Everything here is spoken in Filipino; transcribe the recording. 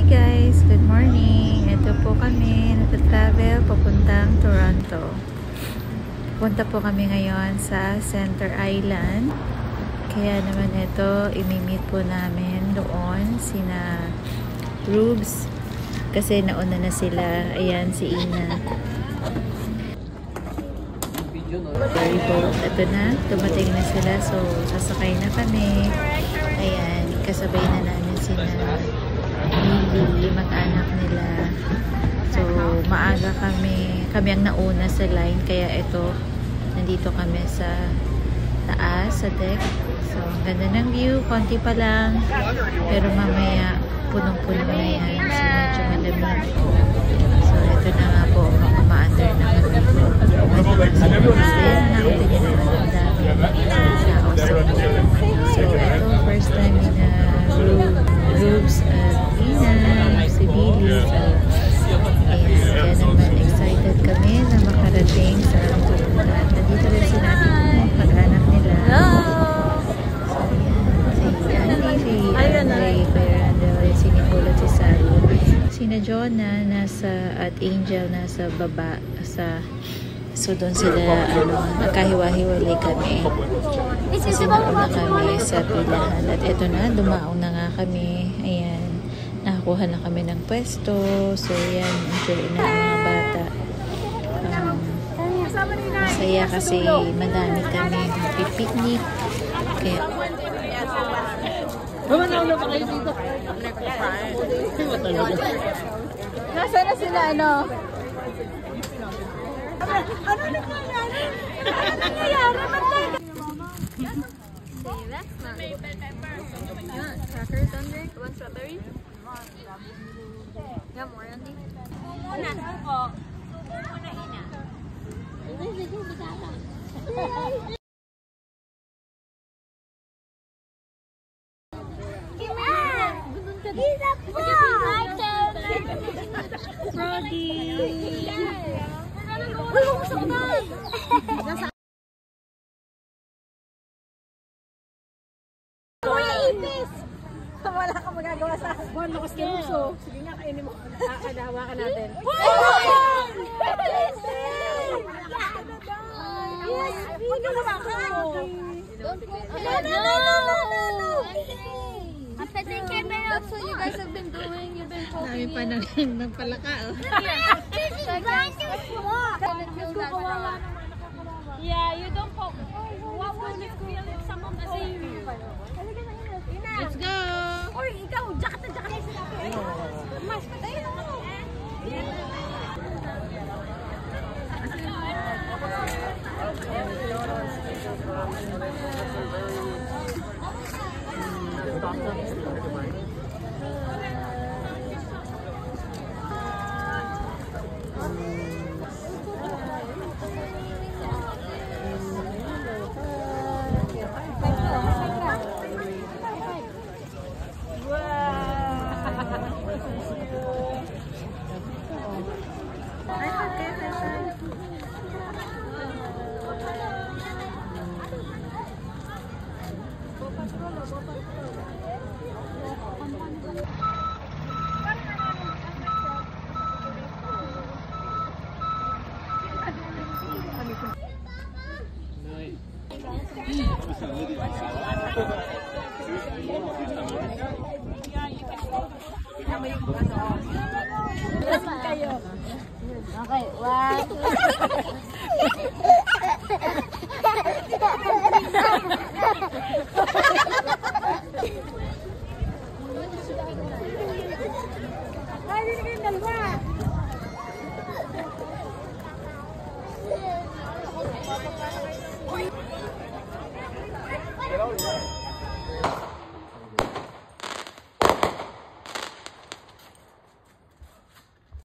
Hi guys! Good morning! Ito po kami, nag-travel papuntang Toronto. Punta po kami ngayon sa Center Island. Kaya naman ito, imimit po namin doon sina Rubes. Kasi nauna na sila. Ayan, si Ina. Ito na, dumating na sila. So, sasakay na kami. Ayan, kasabay na namin sina Lily, mag-anak nila. So, maaga kami ang nauna sa line. Kaya ito, nandito kami sa taas, sa deck. So, ang ganda ng view. Konti pa lang. Pero mamaya, punong-puno na yan. So, medyo malamig. So, ito na nga po. Ma-under na kami. Nakita niyo naman ang dami tao sa So, ito, first time na Rubes at Ina, si Billy. So, ayan, kaya naman excited kami na makarating sa pupunta. Nandito rin si natin pag-anak nila. So, ayan, si Andre, Kuya Randall, si Nicole at si Sally. Sina Jonah at Angel nasa baba so doon sila nagkahiwa-hiwalay kami kasi nauna kami sa pilahan at eto na, dumaong na nga kami. Ayan, nakakuha na kami ng pwesto. So yan, enjoy na ang mga bata. Masaya kasi madami kami pipiknik kaya nasaan na sila Ano nangyayari? Crackers on there? One strawberry? Yeah, more on there. Muna ako. Muna Ina. He's a frog! Froggy! Wala kang magagawa sa buwan, lakas kinuso. Sige nga, kainin mo. Hawakan natin. Yes! Huwag ka lumakan! No! After taking camera, that's what you guys have been doing. You've been poking pa nagpalaka. Yeah, you don't poke. What would you feel if someone poke you? Let's go! Or ikaw, jacket na jacket na sinabi. Mas patay na ako. Okay, wow. Hello.